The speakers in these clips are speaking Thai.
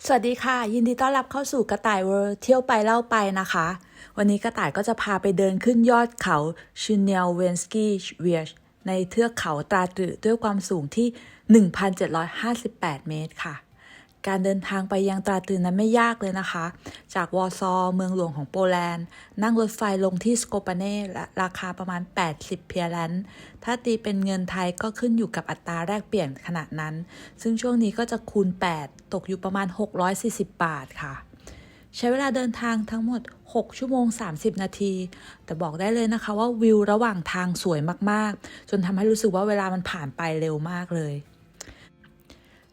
สวัสดีค่ะยินดีต้อนรับเข้าสู่กระต่ายเวิลด์เที่ยวไปเล่าไปนะคะวันนี้กระต่ายก็จะพาไปเดินขึ้นยอดเขาชูเนลเวนสกี้เวียชในเทือกเขาตราตรึด้วยความสูงที่ 1,758 เมตรค่ะการเดินทางไปยังตราตรึนั้นไม่ยากเลยนะคะจากวอร์ซอเมืองหลวงของโปแลนด์นั่งรถไฟลงที่สโกปาเน่และราคาประมาณ80เพียแลนด์ถ้าตีเป็นเงินไทยก็ขึ้นอยู่กับอัตราแลกเปลี่ยนขณะนั้นซึ่งช่วงนี้ก็จะคูณ8ตกอยู่ประมาณ640บาทค่ะใช้เวลาเดินทางทั้งหมด6ชั่วโมง30นาทีแต่บอกได้เลยนะคะว่าวิวระหว่างทางสวยมากๆจนทำให้รู้สึกว่าเวลามันผ่านไปเร็วมากเลย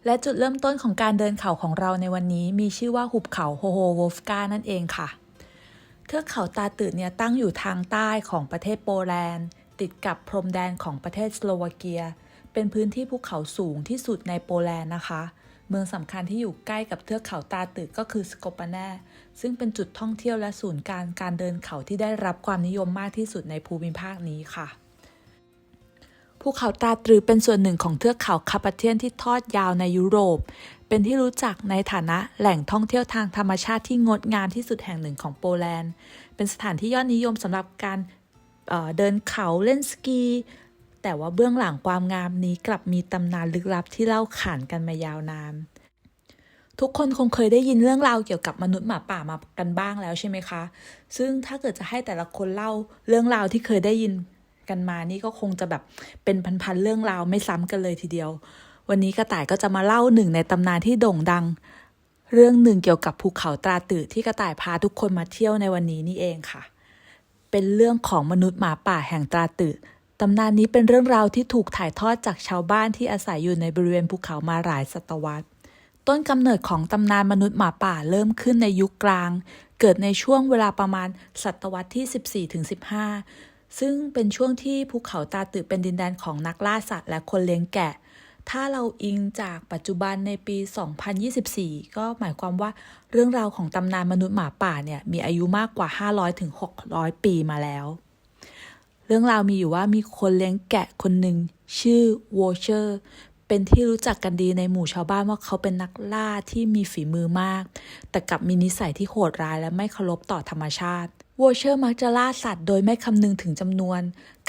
และจุดเริ่มต้นของการเดินเขาของเราในวันนี้มีชื่อว่าหุบเขาโฮโฮวอลฟกานั่นเองค่ะเทือกเขาตาตืดเนี่ยตั้งอยู่ทางใต้ของประเทศโปแลนด์ติดกับพรมแดนของประเทศสโลวาเกียเป็นพื้นที่ภูเขาสูงที่สุดในโปแลนด์นะคะเมืองสำคัญที่อยู่ใกล้กับเทือกเขาตาตืดก็คือสโกปาแน่ซึ่งเป็นจุดท่องเที่ยวและศูนย์การเดินเขาที่ได้รับความนิยมมากที่สุดในภูมิภาคนี้ค่ะภูเขาตาตรึเป็นส่วนหนึ่งของเทือกเขาคาร์ปาเธียนที่ทอดยาวในยุโรปเป็นที่รู้จักในฐานะแหล่งท่องเที่ยวทางธรรมชาติที่งดงามที่สุดแห่งหนึ่งของโปแลนด์เป็นสถานที่ยอดนิยมสำหรับการเดินเขาเล่นสกีแต่ว่าเบื้องหลังความงามนี้กลับมีตำนานลึกลับที่เล่าขานกันมายาวนานทุกคนคงเคยได้ยินเรื่องราวเกี่ยวกับมนุษย์หมาป่ามากันบ้างแล้วใช่ไหมคะซึ่งถ้าเกิดจะให้แต่ละคนเล่าเรื่องราวที่เคยได้ยินกันมานี่ก็คงจะแบบเป็นพันๆเรื่องราวไม่ซ้ำกันเลยทีเดียววันนี้กระต่ายก็จะมาเล่าหนึ่งในตำนานที่โด่งดังเรื่องหนึ่งเกี่ยวกับภูเขาตราตืดที่กระต่ายพาทุกคนมาเที่ยวในวันนี้นี่เองค่ะเป็นเรื่องของมนุษย์หมาป่าแห่งตราตืดตำนานนี้เป็นเรื่องราวที่ถูกถ่ายทอดจากชาวบ้านที่อาศัยอยู่ในบริเวณภูเขามาหลายศตวรรษต้นกำเนิดของตำนานมนุษย์หมาป่าเริ่มขึ้นในยุคกลางเกิดในช่วงเวลาประมาณศตวรรษที่ 14-15ซึ่งเป็นช่วงที่ภูเขาตาตืดเป็นดินแดนของนักล่าสัตว์และคนเลี้ยงแกะถ้าเราอิงจากปัจจุบันในปี 2024 ก็หมายความว่าเรื่องราวของตำนานมนุษย์หมาป่าเนี่ยมีอายุมากกว่า 500-600 ปีมาแล้วเรื่องราวมีอยู่ว่ามีคนเลี้ยงแกะคนหนึ่งชื่อวอเชอร์เป็นที่รู้จักกันดีในหมู่ชาวบ้านว่าเขาเป็นนักล่าที่มีฝีมือมากแต่กลับมีนิสัยที่โหดร้ายและไม่เคารพต่อธรรมชาติวอเชอร์มักจะล่าสัตว์โดยไม่คำนึงถึงจำนวน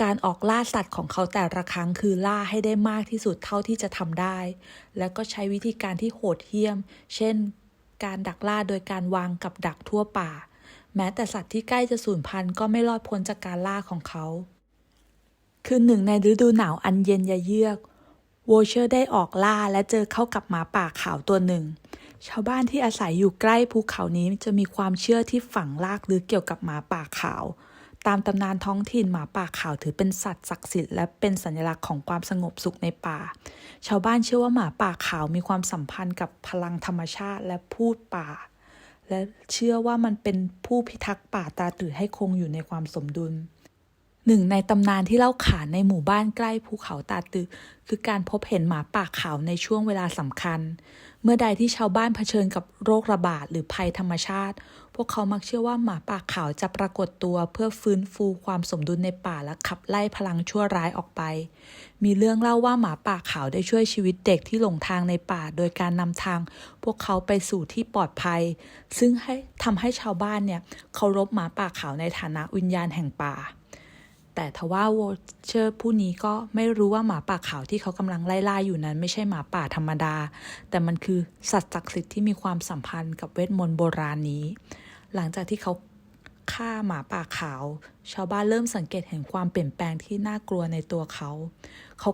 การออกล่าสัตว์ของเขาแต่ละครั้งคือล่าให้ได้มากที่สุดเท่าที่จะทำได้และก็ใช้วิธีการที่โหดเหี้ยมเช่นการดักล่าโดยการวางกับดักทั่วป่าแม้แต่สัตว์ที่ใกล้จะสูญพันธุ์ก็ไม่รอดพ้นจากการล่าของเขาคืนหนึ่งในฤดูหนาวอันเย็นยะเยือกวอเชอร์ได้ออกล่าและเจอเข้ากับหมาป่าขาวตัวหนึ่งชาวบ้านที่อาศัยอยู่ใกล้ภูเขานี้จะมีความเชื่อที่ฝังรากลึกเกี่ยวกับหมาป่าขาวตามตำนานท้องถิ่นหมาป่าขาวถือเป็นสัตว์ศักดิ์สิทธิ์และเป็นสัญลักษณ์ของความสงบสุขในป่าชาวบ้านเชื่อว่าหมาป่าขาวมีความสัมพันธ์กับพลังธรรมชาติและพูดป่าและเชื่อว่ามันเป็นผู้พิทักษ์ป่าตราตรึให้คงอยู่ในความสมดุลหนึ่งในตำนานที่เล่าขานในหมู่บ้านใกล้ภูเขาตาตือคือการพบเห็นหมาป่าขาวในช่วงเวลาสำคัญเมื่อใดที่ชาวบ้านเผชิญกับโรคระบาดหรือภัยธรรมชาติพวกเขามักเชื่อว่าหมาป่าขาวจะปรากฏตัวเพื่อฟื้นฟูความสมดุลในป่าและขับไล่พลังชั่วร้ายออกไปมีเรื่องเล่าว่าหมาป่าขาวได้ช่วยชีวิตเด็กที่หลงทางในป่าโดยการนำทางพวกเขาไปสู่ที่ปลอดภัยซึ่งทำให้ชาวบ้านเนี่ยเคารพหมาป่าขาวในฐานะวิญญาณแห่งป่าแต่ทว่าวอเชอร์ผู้นี้ก็ไม่รู้ว่าหมาป่าขาวที่เขากำลังไล่ล่าอยู่นั้นไม่ใช่หมาป่าธรรมดาแต่มันคือสัตว์ศักดิ์สิทธิ์ที่มีความสัมพันธ์กับเวทมนต์โบราณนี้หลังจากที่เขาฆ่าหมาป่าขาวชาวบ้านเริ่มสังเกตเห็นความเปลี่ยนแปลงที่น่ากลัวในตัวเขา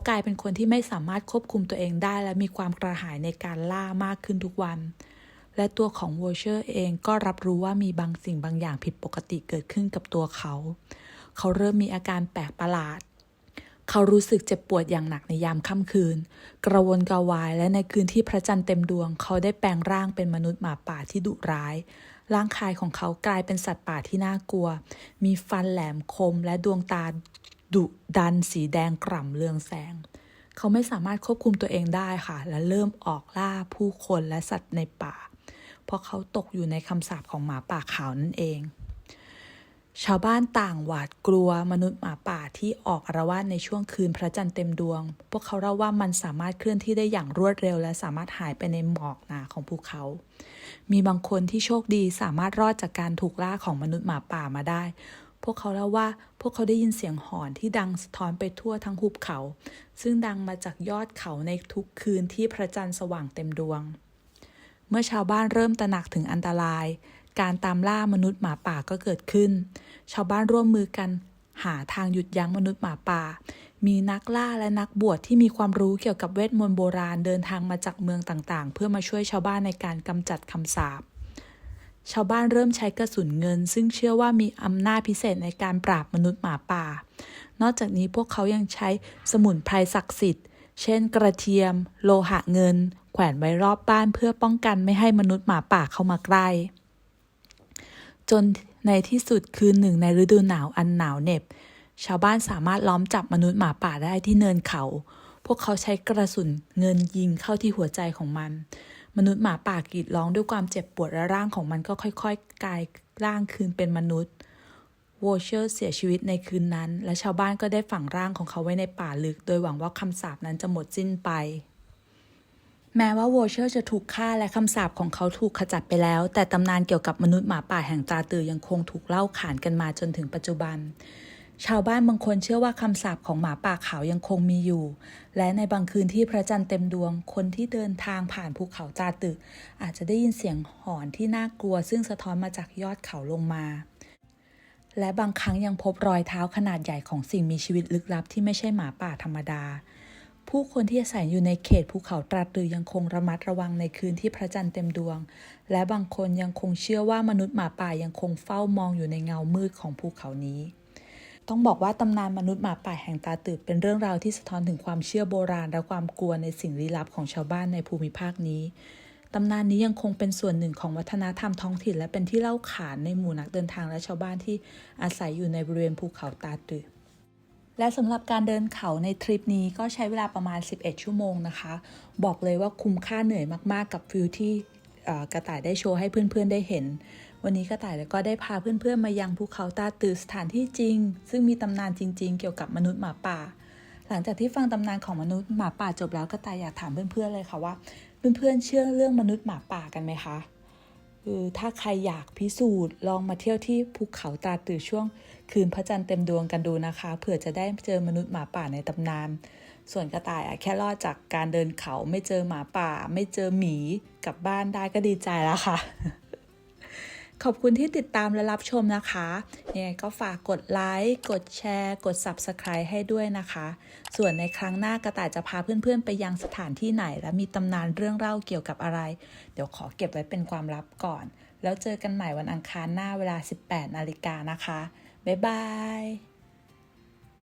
กลายเป็นคนที่ไม่สามารถควบคุมตัวเองได้และมีความกระหายในการล่ามากขึ้นทุกวันและตัวของวอเชอร์เองก็รับรู้ว่ามีบางสิ่งบางอย่างผิดปกติเกิดขึ้นกับตัวเขาเริ่มมีอาการแปลกประหลาดเขารู้สึกเจ็บปวดอย่างหนักในยามค่ำคืนกระวนกระวายและในคืนที่พระจันทร์เต็มดวงเขาได้แปลงร่างเป็นมนุษย์หมาป่าที่ดุร้ายร่างกายของเขากลายเป็นสัตว์ป่าที่น่ากลัวมีฟันแหลมคมและดวงตาดุดันสีแดงกล่ำเรืองแสงเขาไม่สามารถควบคุมตัวเองได้ค่ะและเริ่มออกล่าผู้คนและสัตว์ในป่าเพราะเขาตกอยู่ในคำสาปของหมาป่าขาวนั่นเอง ชาวบ้านต่างหวาดกลัวมนุษย์หมาป่าที่ออกอาละวาดในช่วงคืนพระจันทร์เต็มดวง พวกเขาเล่าว่ามันสามารถเคลื่อนที่ได้อย่างรวดเร็วและสามารถหายไปในหมอกหนาของภูเขา มีบางคนที่โชคดีสามารถรอดจากการถูกล่าของมนุษย์หมาป่ามาได้ พวกเขาเล่าว่าพวกเขาได้ยินเสียงหอนที่ดังสะท้อนไปทั่วทั้งหุบเขา ซึ่งดังมาจากยอดเขาในทุกคืนที่พระจันทร์สว่างเต็มดวง เมื่อชาวบ้านเริ่มตระหนักถึงอันตราย การตามล่ามนุษย์หมาป่าก็เกิดขึ้น ชาวบ้านร่วมมือกันหาทางหยุดยั้งมนุษย์หมาป่า มีนักล่าและนักบวชที่มีความรู้เกี่ยวกับเวทมนต์โบราณเดินทางมาจากเมืองต่างๆเพื่อมาช่วยชาวบ้านในการกำจัดคำสาป ชาวบ้านเริ่มใช้กระสุนเงินซึ่งเชื่อว่ามีอำนาจพิเศษในการปราบมนุษย์หมาป่า นอกจากนี้พวกเขายังใช้สมุนไพรศักดิ์สิทธิ์ เช่นกระเทียม โลหะเงิน แขวนไว้รอบบ้านเพื่อป้องกันไม่ให้มนุษย์หมาป่าเข้ามาใกล้ จนในที่สุดคืนหนึ่งในฤดูหนาวอันหนาวเหน็บ ชาวบ้านสามารถล้อมจับมนุษย์หมาป่าได้ที่เนินเขา พวกเขาใช้กระสุนเงินยิงเข้าที่หัวใจของมัน มนุษย์หมาป่ากรีดร้องด้วยความเจ็บปวดและร่างของมันก็ค่อยๆกลายร่างคืนเป็นมนุษย์โวเชอร์เสียชีวิตในคืนนั้นและชาวบ้านก็ได้ฝังร่างของเขาไว้ในป่าลึกโดยหวังว่าคำสาปนั้นจะหมดสิ้นไป แม้ว่าโวเชอร์จะถูกฆ่าและคำสาปของเขาถูกขจัดไปแล้วแต่ตำนานเกี่ยวกับมนุษย์หมาป่าแห่งตราตือยังคงถูกเล่าขานกันมาจนถึงปัจจุบัน ชาวบ้านบางคนเชื่อว่าคำสาปของหมาป่าขาวยังคงมีอยู่และในบางคืนที่พระจันทร์เต็มดวงคนที่เดินทางผ่านภูเขาตราตืออาจจะได้ยินเสียงหอนที่น่ากลัวซึ่งสะท้อนมาจากยอดเขาลงมาและบางครั้งยังพบรอยเท้าขนาดใหญ่ของสิ่งมีชีวิตลึกลับที่ไม่ใช่หมาป่าธรรมดาผู้คนที่อาศัยอยู่ในเขตภูเขาตราตือยังคงระมัดระวังในคืนที่พระจันทร์เต็มดวงและบางคนยังคงเชื่อว่ามนุษย์หมาป่ายังคงเฝ้ามองอยู่ในเงามืดของภูเขานี้ต้องบอกว่าตำนานมนุษย์หมาป่าแห่งตาตือเป็นเรื่องราวที่สะท้อนถึงความเชื่อโบราณและความกลัวในสิ่งลี้ลับของชาวบ้านในภูมิภาคนี้ตำนานนี้ยังคงเป็นส่วนหนึ่งของวัฒนธรรมท้องถิ่นและเป็นที่เล่าขานในหมู่นักเดินทางและชาวบ้านที่อาศัยอยู่ในบริเวณภูเขาตาตือและสำหรับการเดินเขาในทริปนี้ก็ใช้เวลาประมาณ11ชั่วโมงนะคะบอกเลยว่าคุ้มค่าเหนื่อยมากๆกับฟิลที่กระต่ายได้โชว์ให้เพื่อนๆได้เห็นวันนี้กระต่ายก็ได้พาเพื่อนๆมายังภูเขาตาตือสถานที่จริงซึ่งมีตำนานจริงๆเกี่ยวกับมนุษย์หมาป่าหลังจากที่ฟังตำนานของมนุษย์หมาป่าจบแล้วกระต่ายอยากถามเพื่อนๆเลยค่ะว่าเพื่อนๆเชื่อเรื่องมนุษย์หมาป่ากันไหมคะถ้าใครอยากพิสูจน์ลองมาเที่ยวที่ภูเขาตาตือช่วงคืนพระจันทร์เต็มดวงกันดูนะคะเผื่อจะได้เจอมนุษย์หมาป่าในตำนานส่วนกระต่ายแค่รอดจากการเดินเขาไม่เจอหมาป่าไม่เจอหมีกลับบ้านได้ก็ดีใจแล้วค่ะขอบคุณที่ติดตามและรับชมนะคะยังไงก็ฝากกดไลค์กดแชร์กด Subscribe ให้ด้วยนะคะส่วนในครั้งหน้ากระต่ายจะพาเพื่อนๆไปยังสถานที่ไหนและมีตำนานเรื่องเล่าเกี่ยวกับอะไรเดี๋ยวขอเก็บไว้เป็นความลับก่อนแล้วเจอกันใหม่วันอังคารหน้าเวลา 18 นาฬิกานะคะบ๊ายบาย